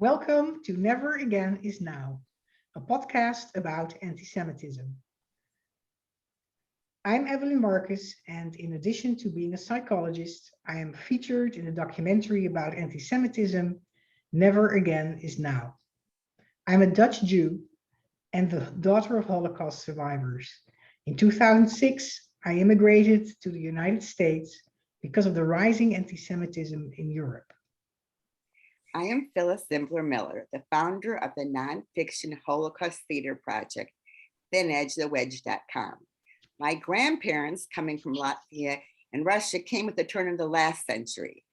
Welcome to Never Again is Now, a podcast about anti-Semitism. I'm Evelyn Marcus, and in addition to being a psychologist, I am featured in a documentary about anti-Semitism, Never Again is Now. I'm a Dutch Jew and the daughter of Holocaust survivors. In 2006, I immigrated to the United States because of the rising anti-Semitism in Europe. I am Phyllis Zimbler-Miller, the founder of the nonfiction Holocaust Theater project, thinedgethewedge.com. My grandparents, coming from Latvia and Russia, came at the turn of the last century.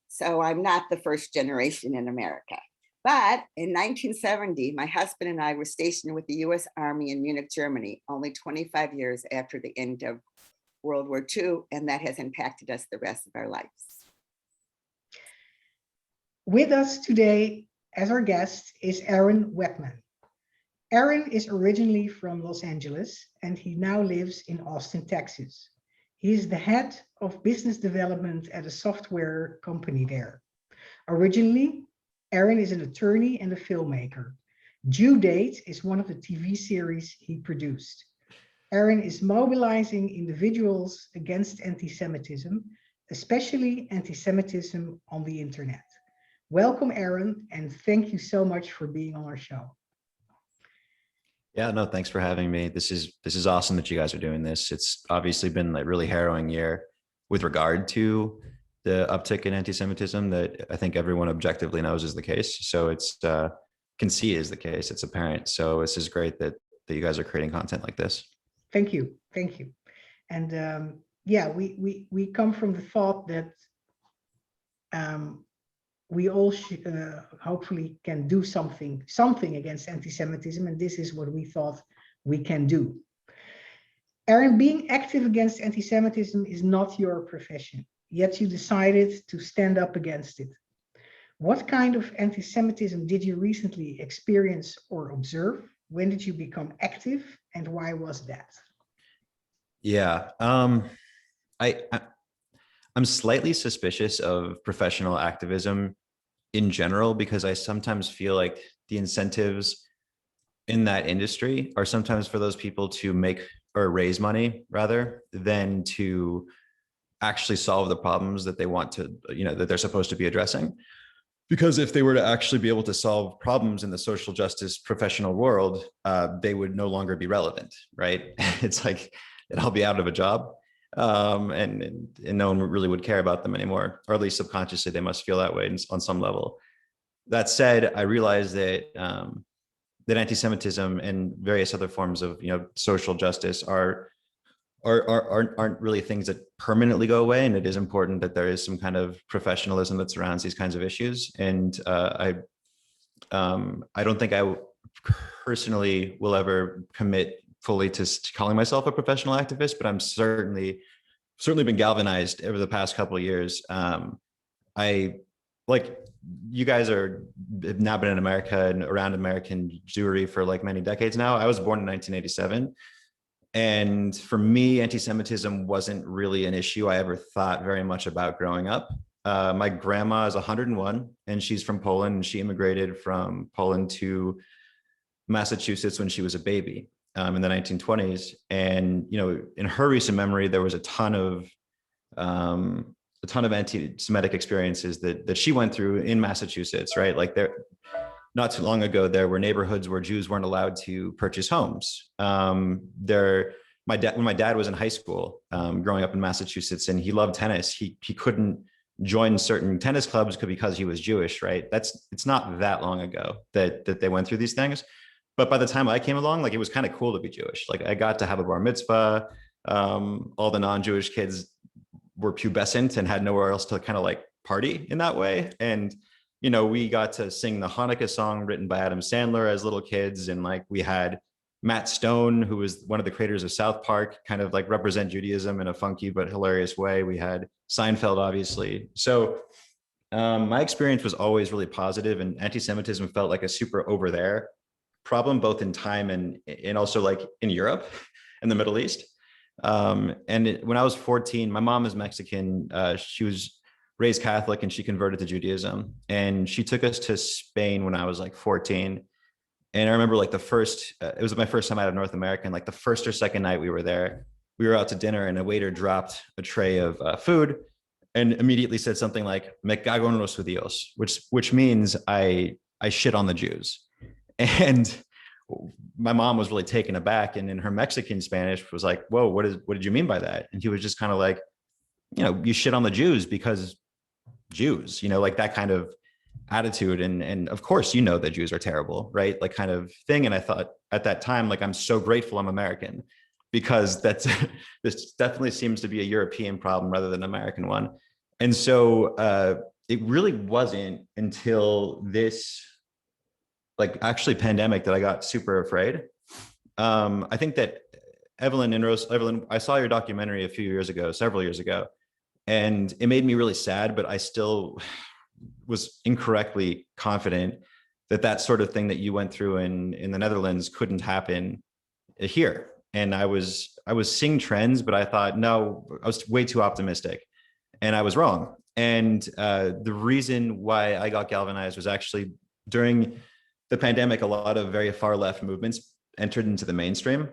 So I'm not the first generation in America. But in 1970, my husband and I were stationed with the US Army in Munich, Germany, only 25 years after the end of World War II, and that has impacted us the rest of our lives. With us today as our guest is Aaron Webman. Aaron is originally from Los Angeles and he now lives in Austin, Texas. He is the head of business development at a software company there. Originally, Aaron is an attorney and a filmmaker. Due Date is one of the TV series he produced. Aaron is mobilizing individuals against anti-Semitism, especially anti-Semitism on the internet. Welcome, Aaron, and thank you so much for being on our show. Yeah, no, thanks for having me. This is awesome that you guys are doing this. It's obviously been like really harrowing year with regard to the uptick in anti-Semitism that I think everyone objectively knows is the case. So it's can see is the case. It's apparent. So this is great that you guys are creating content like this. Thank you, and yeah, we come from the thought that we all hopefully can do something against anti-Semitism, and this is what we thought we can do. Aaron, being active against anti-Semitism is not your profession, yet you decided to stand up against it. What kind of anti-Semitism did you recently experience or observe? When did you become active, and why was that? Yeah, I'm slightly suspicious of professional activism in general because I sometimes feel like the incentives in that industry are sometimes for those people to make or raise money rather than to actually solve the problems that they want to, that they're supposed to be addressing. Because if they were to actually be able to solve problems in the social justice professional world, they would no longer be relevant, right? It's like, I'll be out of a job. And no one really would care about them anymore, or at least subconsciously they must feel that way on some level. That said, I realize that that anti-Semitism and various other forms of social justice aren't really things that permanently go away, and it is important that there is some kind of professionalism that surrounds these kinds of issues. And I don't think I personally will ever commit fully to calling myself a professional activist, but I'm certainly been galvanized over the past couple of years. I like you guys have now been in America and around American Jewry for like many decades now. I was born in 1987. And for me, anti-Semitism wasn't really an issue I ever thought very much about growing up. My grandma is 101 and she's from Poland, and she immigrated from Poland to Massachusetts when she was a baby. In the 1920s, and in her recent memory, there was a ton of anti-Semitic experiences that she went through in Massachusetts, right? Like not too long ago, there were neighborhoods where Jews weren't allowed to purchase homes. When my dad was in high school, growing up in Massachusetts, and he loved tennis, he couldn't join certain tennis clubs because he was Jewish, right? It's not that long ago that they went through these things. But by the time I came along, like it was kind of cool to be Jewish. Like I got to have a bar mitzvah. All the non-Jewish kids were pubescent and had nowhere else to kind of like party in that way. And, we got to sing the Hanukkah song written by Adam Sandler as little kids. And like we had Matt Stone, who was one of the creators of South Park, kind of like represent Judaism in a funky but hilarious way. We had Seinfeld, obviously. So my experience was always really positive, and anti-Semitism felt like a super over there problem, both in time and also like in Europe and the Middle East. When I was 14, my mom is Mexican. She was raised Catholic and she converted to Judaism. And she took us to Spain when I was like 14. And I remember like it was my first time out of North America. And like the first or second night we were there, we were out to dinner and a waiter dropped a tray of food and immediately said something like, "Me cago en los judíos," which means I shit on the Jews. And my mom was really taken aback. And in her Mexican Spanish was like, "Whoa, what did you mean by that?" And he was just kind of like, you shit on the Jews because Jews, like that kind of attitude. And of course, that Jews are terrible, right? Like kind of thing. And I thought at that time, like, I'm so grateful I'm American, because this definitely seems to be a European problem rather than an American one. And so it really wasn't until this, like, actually pandemic that I got super afraid. I think that Evelyn, I saw your documentary several years ago, and it made me really sad, but I still was incorrectly confident that that sort of thing that you went through in the Netherlands couldn't happen here. And I was seeing trends, but I thought, no, I was way too optimistic, and I was wrong. And the reason why I got galvanized was actually during the pandemic, a lot of very far left movements entered into the mainstream.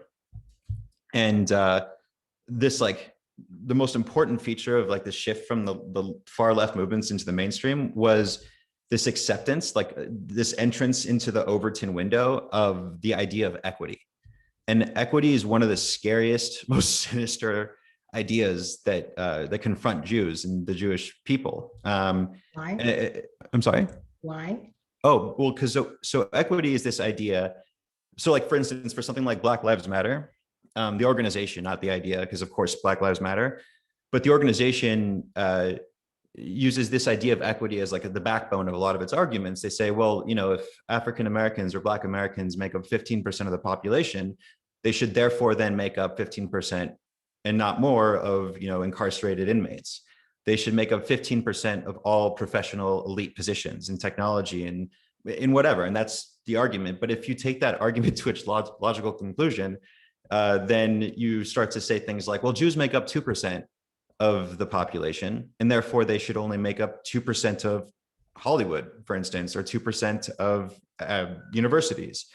And this, like, the most important feature of like the shift from the far left movements into the mainstream was this acceptance, like this entrance into the Overton window of the idea of equity. And equity is one of the scariest, most sinister ideas that confront Jews and the Jewish people. Why? I'm sorry. Why? Oh, well, because so equity is this idea. So, like, for instance, for something like Black Lives Matter, the organization, not the idea, because of course Black Lives Matter, but the organization uses this idea of equity as like the backbone of a lot of its arguments. They say, well, if African Americans or Black Americans make up 15% of the population, they should therefore then make up 15% and not more of incarcerated inmates. They should make up 15% of all professional elite positions in technology and in whatever. And that's the argument. But if you take that argument to its logical conclusion, then you start to say things like, well, Jews make up 2% of the population, and therefore they should only make up 2% of Hollywood, for instance, or 2% of universities,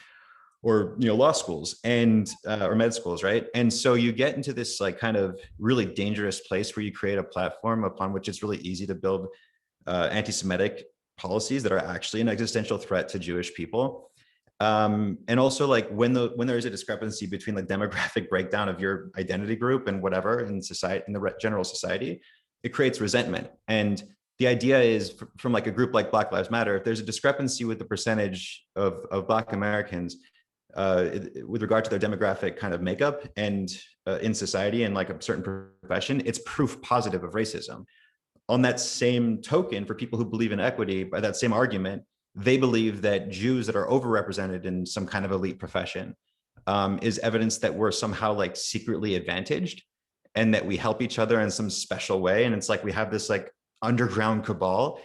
or law schools and or med schools, right? And so you get into this like kind of really dangerous place where you create a platform upon which it's really easy to build anti-Semitic policies that are actually an existential threat to Jewish people. And also, like, when there is a discrepancy between the demographic breakdown of your identity group and whatever in society, in the general society, it creates resentment. And the idea is, from like a group like Black Lives Matter, if there's a discrepancy with the percentage of Black Americans with regard to their demographic kind of makeup and in society and like a certain profession, it's proof positive of racism. On that same token, for people who believe in equity, by that same argument, they believe that Jews that are overrepresented in some kind of elite profession is evidence that we're somehow like secretly advantaged and that we help each other in some special way. And it's like we have this like underground cabal,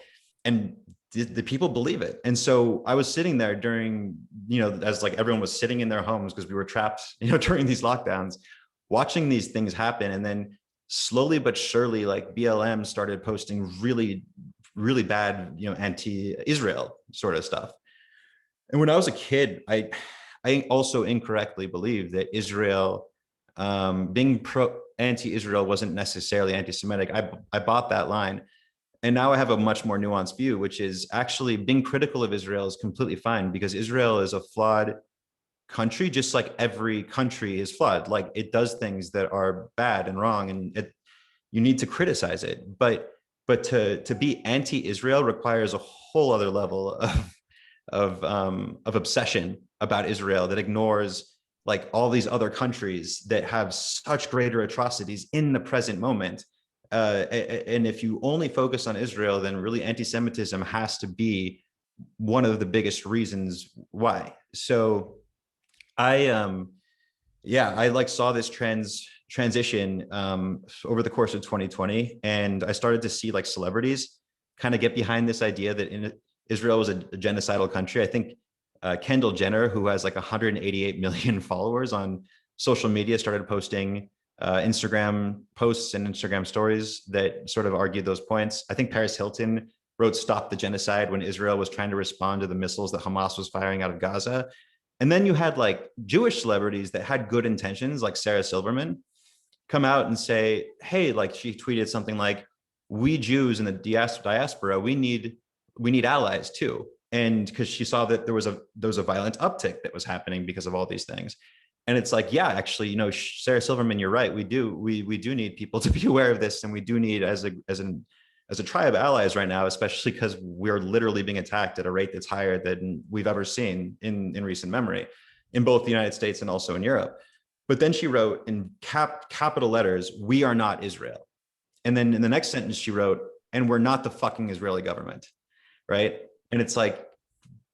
and the people believe it. And so I was sitting there during, as like everyone was sitting in their homes because we were trapped, during these lockdowns, watching these things happen. And then slowly but surely, like BLM started posting really, really bad, anti-Israel sort of stuff. And when I was a kid, I also incorrectly believed that Israel, being anti-Israel wasn't necessarily anti-Semitic. I bought that line. And now I have a much more nuanced view, which is actually being critical of Israel is completely fine, because Israel is a flawed country, just like every country is flawed. Like, it does things that are bad and wrong, and you need to criticize it. But to be anti-Israel requires a whole other level of obsession about Israel that ignores like all these other countries that have such greater atrocities in the present moment. And if you only focus on Israel, then really anti-Semitism has to be one of the biggest reasons why. So I like saw this transition over the course of 2020, and I started to see like celebrities kind of get behind this idea that Israel was a genocidal country. I think Kendall Jenner, who has like 188 million followers on social media, started posting Instagram posts and Instagram stories that sort of argued those points. I think Paris Hilton wrote "Stop the Genocide" when Israel was trying to respond to the missiles that Hamas was firing out of Gaza. And then you had like Jewish celebrities that had good intentions, like Sarah Silverman, come out and say, hey, like she tweeted something like, we Jews in the diaspora, we need allies too. And because she saw that there was a violent uptick that was happening because of all these things. And it's like, yeah, actually, you know, Sarah Silverman, you're right. We do need people to be aware of this, and we do need as a tribe allies right now, especially because we're literally being attacked at a rate that's higher than we've ever seen in recent memory, in both the United States and also in Europe. But then she wrote in capital letters, "We are not Israel." And then in the next sentence, she wrote, "And we're not the fucking Israeli government," right? And it's like,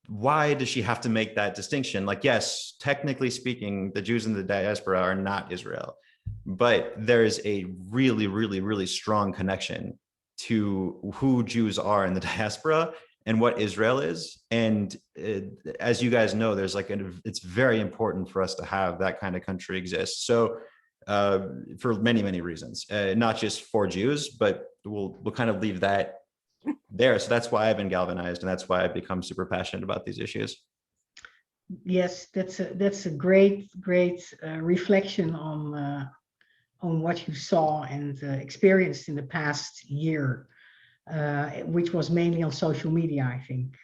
why does she have to make that distinction? Like, yes, technically speaking, the Jews in the diaspora are not Israel, but there is a really, really, really strong connection to who Jews are in the diaspora and what Israel is. And as you guys know, there's like, it's very important for us to have that kind of country exist. So for many, many reasons, not just for Jews, but we'll kind of leave that there. So that's why I've been galvanized, and that's why I've become super passionate about these issues. Yes, that's a great reflection on what you saw and experienced in the past year, which was mainly on social media, I think,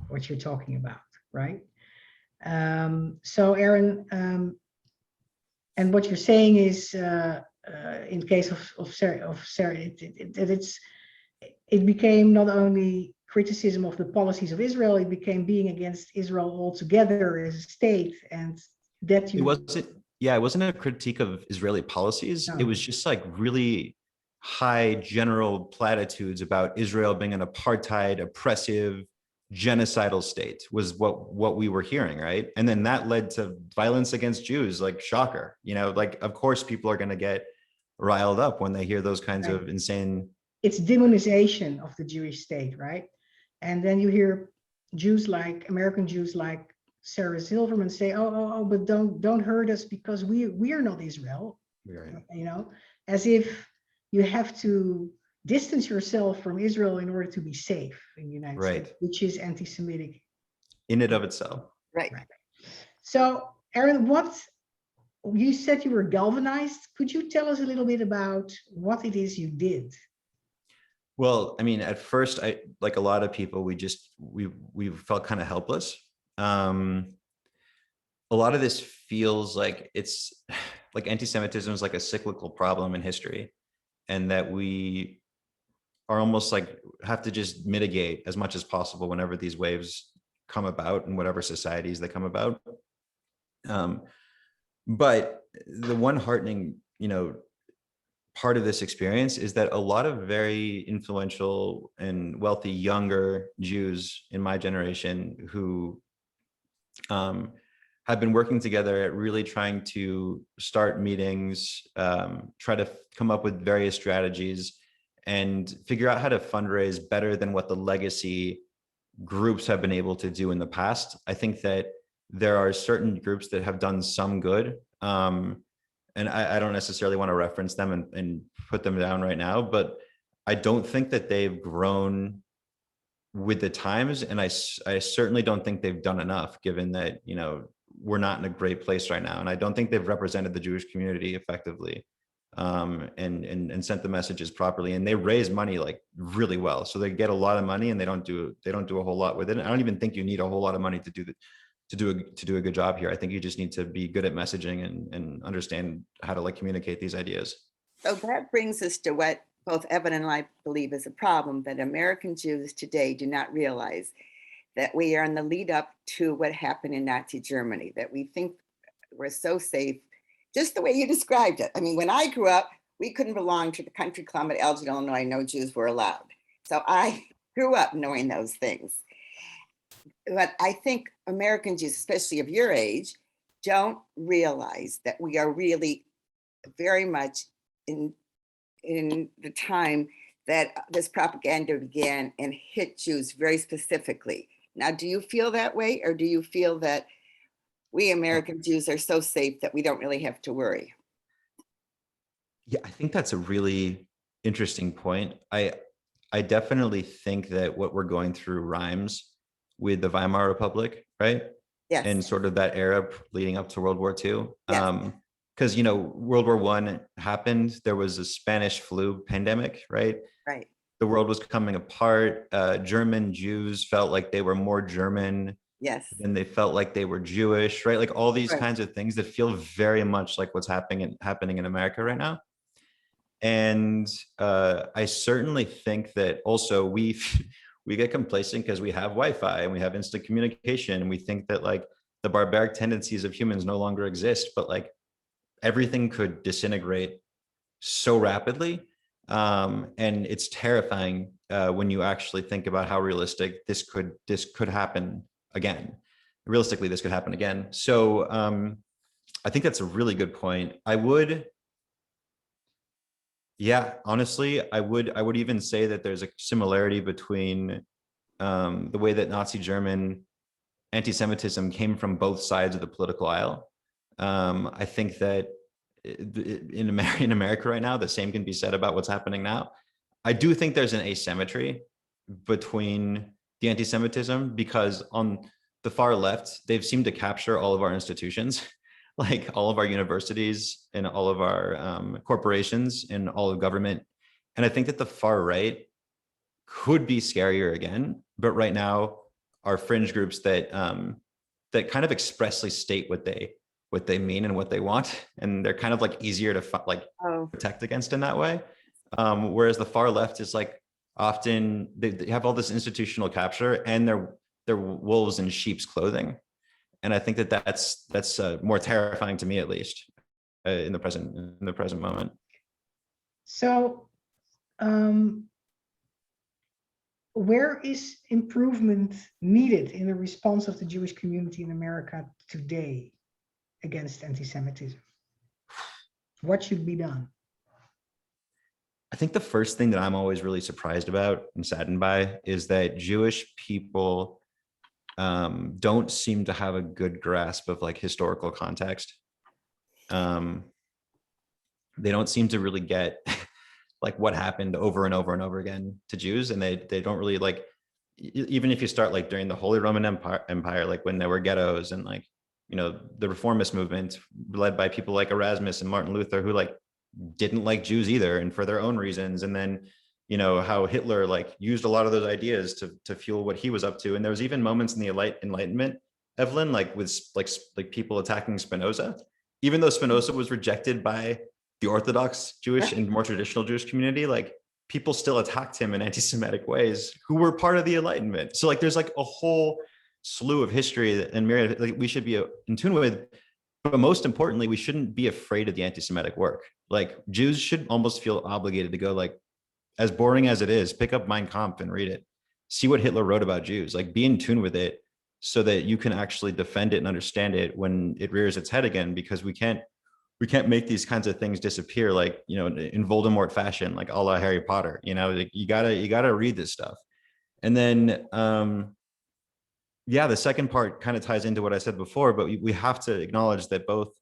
what you're talking about, right? So Aaron, and what you're saying is, in case of Sarah, that it became not only criticism of the policies of Israel, it became being against Israel altogether as a state, and that you... It wasn't a critique of Israeli policies. No. It was just like really high general platitudes about Israel being an apartheid, oppressive, genocidal state was what we were hearing, right? And then that led to violence against Jews, like shocker. You know, like of course people are going to get riled up when they hear those kinds of insane... It's demonization of the Jewish state, right? And then you hear Jews like American Jews like Sarah Silverman say, oh, but don't hurt us because we are not Israel. Right. You know, as if you have to distance yourself from Israel in order to be safe in the United States, which is anti-Semitic in and of itself. Right. So Aaron, what you said you were galvanized. Could you tell us a little bit about what it is you did? Well, I mean, at first, I, like a lot of people, we felt kind of helpless. A lot of this feels like it's like anti-Semitism is like a cyclical problem in history, and that we are almost like have to just mitigate as much as possible whenever these waves come about in whatever societies they come about. But the one heartening, you know, part of this experience is that a lot of very influential and wealthy younger Jews in my generation who have been working together at really trying to start meetings, try to come up with various strategies and figure out how to fundraise better than what the legacy groups have been able to do in the past. I think that there are certain groups that have done some good. And I don't necessarily want to reference them and put them down right now, but I don't think that they've grown with the times. And I certainly don't think they've done enough, given that, you know, we're not in a great place right now. And I don't think they've represented the Jewish community effectively, and sent the messages properly. And they raise money like really well. So they get a lot of money and they don't do a whole lot with it. And I don't even think you need a whole lot of money to do a good job here. I think you just need to be good at messaging and understand how to like communicate these ideas. So that brings us to what both Evan and I believe is a problem, that American Jews today do not realize that we are in the lead up to what happened in Nazi Germany, that we think we're so safe, just the way you described it. I mean, when I grew up, we couldn't belong to the country club at Elgin, Illinois. No Jews were allowed. So I grew up knowing those things. But I think American Jews, especially of your age, don't realize that we are really very much in the time that this propaganda began and hit Jews very specifically. Now, do you feel that way, or do you feel that we American Jews are so safe that we don't really have to worry? Yeah, I think that's a really interesting point. I definitely think that what we're going through rhymes with the Weimar Republic, right? Yes, And sort of that era leading up to World War II. yes, Because World War I happened, there was a Spanish flu pandemic, right? right. The world was coming apart. German Jews felt like they were more German Yes, than they felt like they were Jewish, right? Like all these right. kinds of things that feel very much like what's happening in America right now. And I certainly think that also we get complacent because we have Wi-Fi and we have instant communication, and we think that like the barbaric tendencies of humans no longer exist, but like everything could disintegrate so rapidly. And it's terrifying when you actually think about how realistic this could happen again. Realistically, this could happen again. So I think that's a really good point. Yeah, honestly, I would even say that there's a similarity between the way that Nazi German anti-Semitism came from both sides of the political aisle. I think that in America right now, the same can be said about what's happening now. I do think there's an asymmetry between the anti-Semitism, because on the far left, they've seemed to capture all of our institutions, like all of our universities and all of our corporations and all of government. And I think that the far right could be scarier again, but right now, are fringe groups that kind of expressly state what they mean and what they want, and they're kind of like easier to like Oh, protect against in that way. Whereas the far left is like often they have all this institutional capture, and they're wolves in sheep's clothing. And I think that that's more terrifying to me, at least in the present moment. So, um, where is improvement needed in the response of the Jewish community in America today against anti-Semitism? What should be done? I think the first thing that I'm always really surprised about and saddened by is that Jewish people don't seem to have a good grasp of like historical context. Um, they don't seem to really get like what happened over and over and over again to Jews, and they don't really like, even if you start like during the Holy Roman Empire, like when there were ghettos and like the reformist movement led by people like Erasmus and Martin Luther, who like didn't like Jews either, and for their own reasons. And then how Hitler like used a lot of those ideas to fuel what he was up to. And there was even moments in the Enlightenment, Evelyn, like with like people attacking Spinoza, even though Spinoza was rejected by the Orthodox Jewish and more traditional Jewish community, like people still attacked him in anti-Semitic ways who were part of the Enlightenment. So like there's like a whole slew of history and myriad like we should be in tune with. But most importantly, we shouldn't be afraid of the anti-Semitic work. Like Jews should almost feel obligated to go, like, as boring as it is, pick up Mein Kampf and read it. See what Hitler wrote about Jews, like be in tune with it so that you can actually defend it and understand it when it rears its head again, because we can't make these kinds of things disappear like in Voldemort fashion, like a la Harry Potter. Like you gotta read this stuff. And then yeah, the second part kind of ties into what I said before, but we have to acknowledge that both,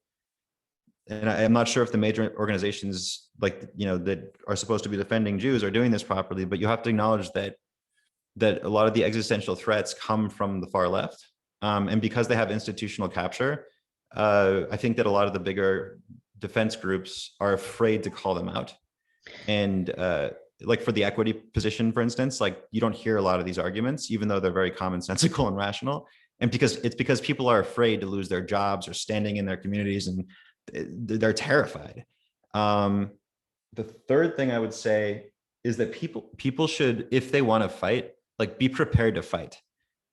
and I'm not sure if the major organizations like that are supposed to be defending Jews are doing this properly, but you have to acknowledge that a lot of the existential threats come from the far left, and because they have institutional capture, I think that a lot of the bigger defense groups are afraid to call them out. And like for the equity position, for instance, like you don't hear a lot of these arguments, even though they're very commonsensical and rational. And because people are afraid to lose their jobs or standing in their communities, and they're terrified. The third thing I would say is that people should, if they want to fight, like be prepared to fight,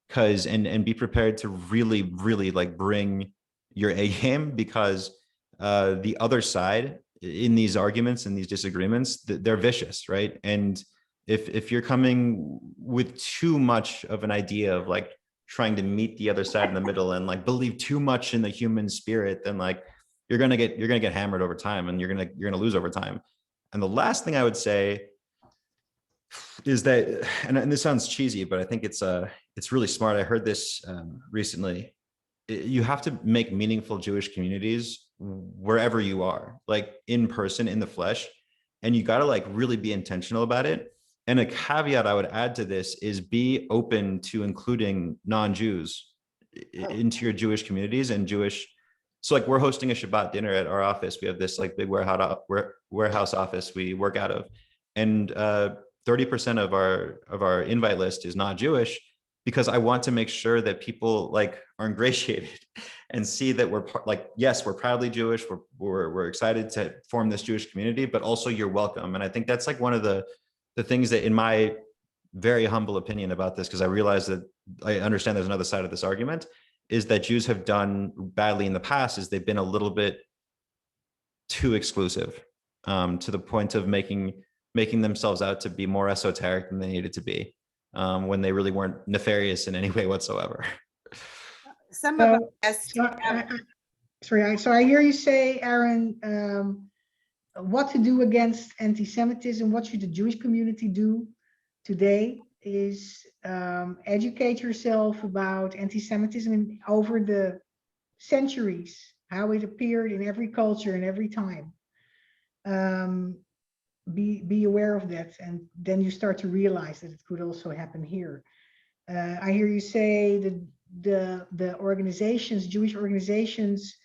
because and be prepared to really like bring your A game, because the other side in these arguments and these disagreements, they're vicious, right? And if you're coming with too much of an idea of like trying to meet the other side in the middle and like believe too much in the human spirit, then like you're gonna get hammered over time, and you're gonna lose over time. And the last thing I would say is that, and this sounds cheesy, but I think it's really smart. I heard this recently. you have to make meaningful Jewish communities wherever you are, like in person, in the flesh, and you got to like really be intentional about it. And a caveat I would add to this is be open to including non-Jews into your Jewish communities and Jewish. So like we're hosting a Shabbat dinner at our office. We have this like big warehouse office we work out of, and 30% of our invite list is not Jewish, because I want to make sure that people like are ingratiated and see that we're like, yes, we're proudly Jewish. We're excited to form this Jewish community, but also you're welcome. And I think that's like one of the things that, in my very humble opinion about this, because I realize that I understand there's another side of this argument, is that Jews have done badly in the past is they've been a little bit too exclusive, to the point of making themselves out to be more esoteric than they needed to be, when they really weren't nefarious in any way whatsoever. Some of So, us, so I hear you say, Aaron, what to do against anti-Semitism, what should the Jewish community do today is educate yourself about anti-Semitism over the centuries, how it appeared in every culture and every time. Be aware of that, and then you start to realize that it could also happen here. I hear you say that the organizations, Jewish organizations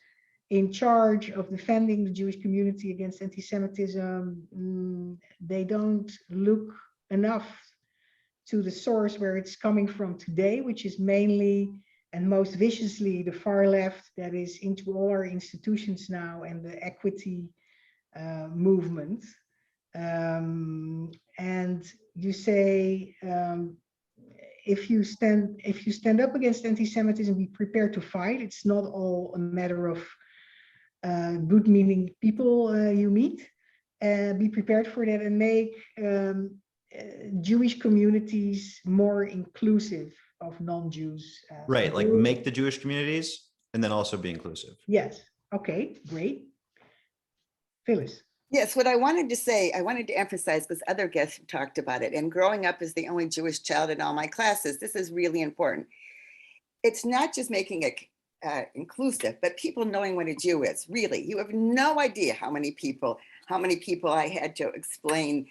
in charge of defending the Jewish community against anti-Semitism, they don't look enough to the source where it's coming from today, which is mainly and most viciously the far left that is into all our institutions now, and the equity movement. And you say, if you stand up against anti-Semitism, be prepared to fight. It's not all a matter of good meaning people you meet. Be prepared for that, and make Jewish communities more inclusive of non-Jews. Right, like make the Jewish communities and then also be inclusive. Yes. Okay, great. Phyllis. yes, what I wanted to say, I wanted to emphasize, because other guests have talked about it, and growing up as the only Jewish child in all my classes, this is really important. It's not just making it inclusive, but people knowing what a Jew is. Really, you have no idea how many people I had to explain.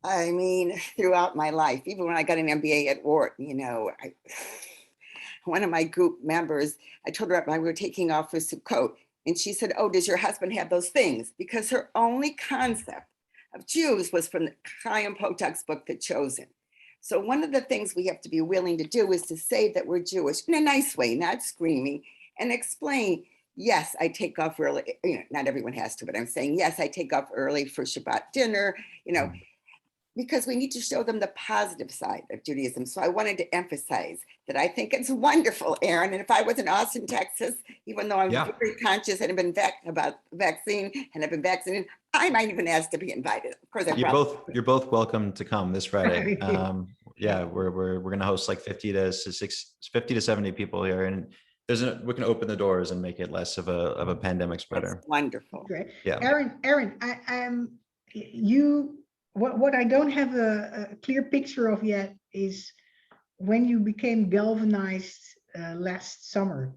I mean, throughout my life, even when I got an MBA at Wharton, you know, one of my group members, I told her we were taking off for Sukkot, and she said, "Oh, does your husband have those things?" Because her only concept of Jews was from the Chaim Potak's book, The Chosen. So one of the things we have to be willing to do is to say that we're Jewish in a nice way, not screaming, and explain, yes, I take off early. You know, not everyone has to, but I'm saying, yes, I take off early for Shabbat dinner, you know, because we need to show them the positive side of Judaism. So I wanted to emphasize that I think it's wonderful, Aaron. And if I was in Austin, Texas, even though I'm very conscious and have been about vaccine and have been vaccinated, I might even ask to be invited. Of course, you're both welcome to come this Friday. Yeah, we're going to host like 50 to 70 people here, and we can open the doors and make it less of a pandemic spreader. That's wonderful. Great. Yeah. Aaron, what I don't have a clear picture of yet is when you became galvanized last summer.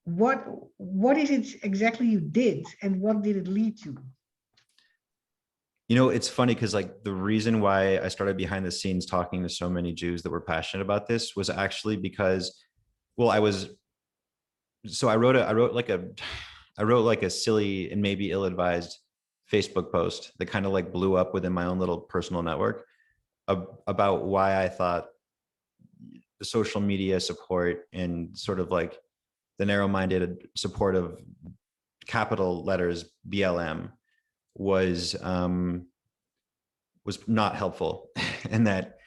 What is it exactly you did, and what did it lead to? You know, it's funny because like the reason why I started behind the scenes talking to so many Jews that were passionate about this was actually because, well, I wrote like a silly and maybe ill-advised Facebook post that kind of like blew up within my own little personal network about why I thought the social media support and sort of like the narrow-minded support of capital letters BLM was not helpful, and that,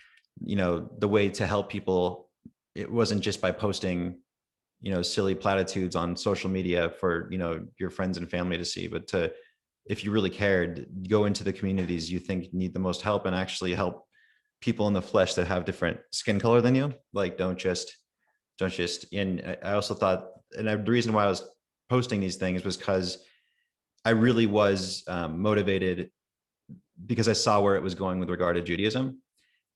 you know, the way to help people, it wasn't just by posting, you know, silly platitudes on social media for, you know, your friends and family to see, but to, if you really cared, go into the communities you think need the most help and actually help people in the flesh that have different skin color than you. Like, don't just, and I also thought, and the reason why I was posting these things was because I really was motivated because I saw where it was going with regard to Judaism.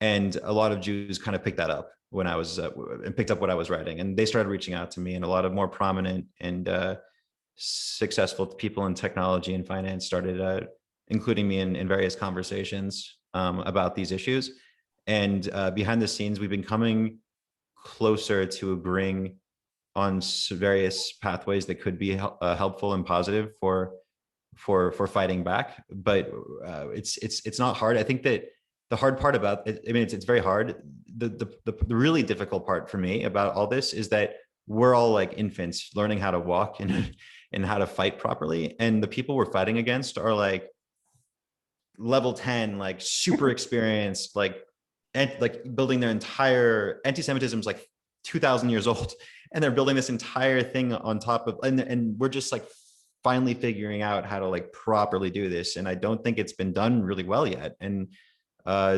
And a lot of Jews kind of picked that up when I was and picked up what I was writing, and they started reaching out to me, and a lot of more prominent and successful people in technology and finance started including me in various conversations about these issues. And behind the scenes, we've been coming closer to agreeing on various pathways that could be helpful and positive for fighting back. But it's not hard. I think that the hard part about it, I mean, it's very hard. The really difficult part for me about all this is that we're all like infants learning how to walk and how to fight properly. And the people we're fighting against are like level 10, like super experienced, like building their entire anti-Semitism is like 2,000 years old, and they're building this entire thing on top of, and we're just like finally figuring out how to like properly do this. And I don't think it's been done really well yet. And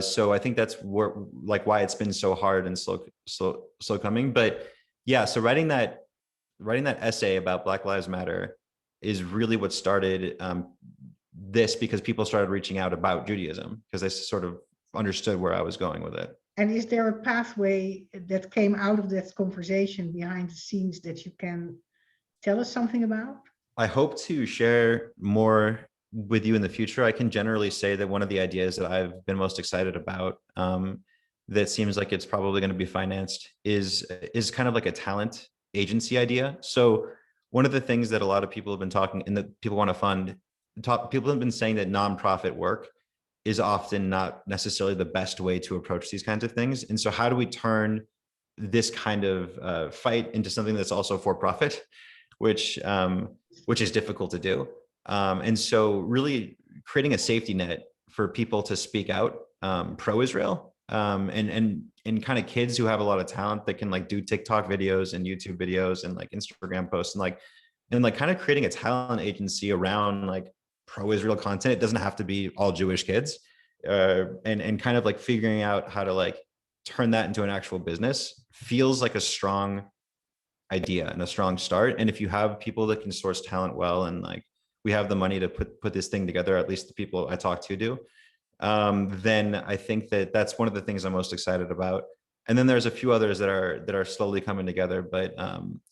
so I think that's why it's been so hard and slow coming. But yeah, so writing that essay about Black Lives Matter is really what started this, because people started reaching out about Judaism because they sort of understood where I was going with it. And is there a pathway that came out of that conversation behind the scenes that you can tell us something about? I hope to share more with you in the future. I can generally say that one of the ideas that I've been most excited about, that seems like it's probably going to be financed, is kind of like a talent agency idea. So one of the things that a lot of people have been talking, and that people want to fund, people have been saying that nonprofit work is often not necessarily the best way to approach these kinds of things. And so how do we turn this kind of fight into something that's also for profit, which is difficult to do. And so really creating a safety net for people to speak out pro-Israel, and kind of kids who have a lot of talent that can like do TikTok videos and YouTube videos and like Instagram posts, and kind of creating a talent agency around like pro-Israel content. It doesn't have to be all Jewish kids, and kind of like figuring out how to like turn that into an actual business feels like a strong idea and a strong start. And if you have people that can source talent well, and like we have the money to put this thing together, at least the people I talk to do, then I think that that's one of the things I'm most excited about. And then there's a few others that are slowly coming together, but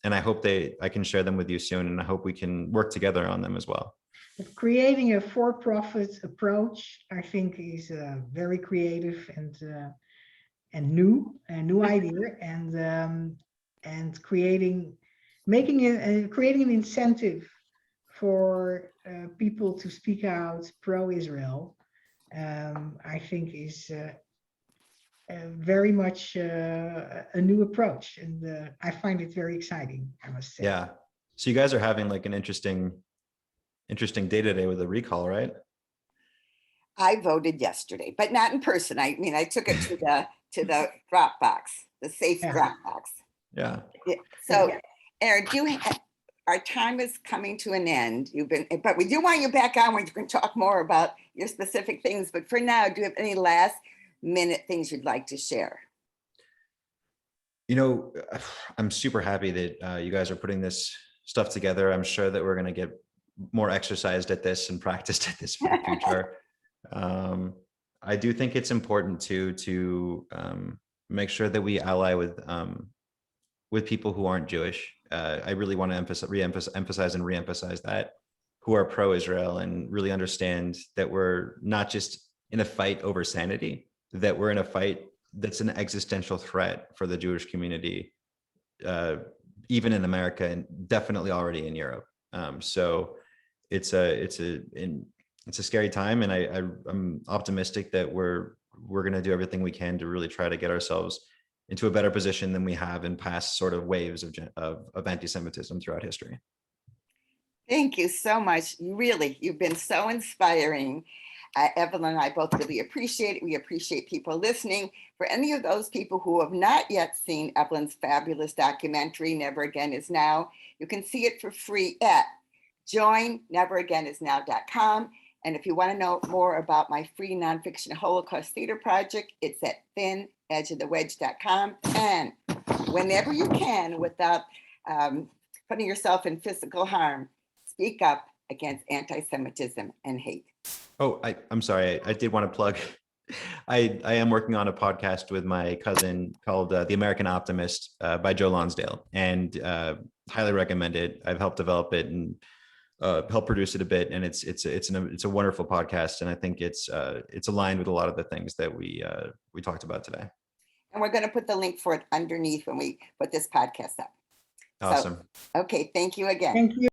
and I hope I can share them with you soon, and I hope we can work together on them as well. Creating a for-profit approach, I think, is very creative and a new idea, and creating an incentive for people to speak out pro-Israel, I think is very much a new approach, and I find it very exciting, I must say. Yeah. So you guys are having like an interesting day today with the recall, right? I voted yesterday, but not in person. I mean, I took it to the drop box, the safe drop box. Yeah. So, Aaron, our time is coming to an end. But we do want you back on when you can talk more about your specific things. But for now, do you have any last minute things you'd like to share? You know, I'm super happy that you guys are putting this stuff together. I'm sure that we're going to get more exercised at this and practiced at this for the future. I do think it's important to make sure that we ally with people who aren't Jewish. I really want to emphasize and reemphasize that, who are pro-Israel, and really understand that we're not just in a fight over sanity, that we're in a fight that's an existential threat for the Jewish community, even in America and definitely already in Europe. So it's a scary time, and I'm optimistic that we're going to do everything we can to really try to get ourselves into a better position than we have in past sort of waves of anti-Semitism throughout history. Thank you so much. Really, you've been so inspiring. Evelyn and I both really appreciate it. We appreciate people listening. For any of those people who have not yet seen Evelyn's fabulous documentary, Never Again Is Now, you can see it for free at joinneveragainisnow.com. And if you want to know more about my free nonfiction Holocaust theater project, it's at thinedgeofthewedge.com. And whenever you can, without putting yourself in physical harm, speak up against anti-Semitism and hate. Oh, I'm sorry. I did want to plug I am working on a podcast with my cousin called The American Optimist by Joe Lonsdale, and highly recommend it. I've helped develop it and help produce it a bit, and it's a wonderful podcast, and I think it's aligned with a lot of the things that we talked about today. And we're going to put the link for it underneath when we put this podcast up. Awesome. So, okay, thank you again. Thank you.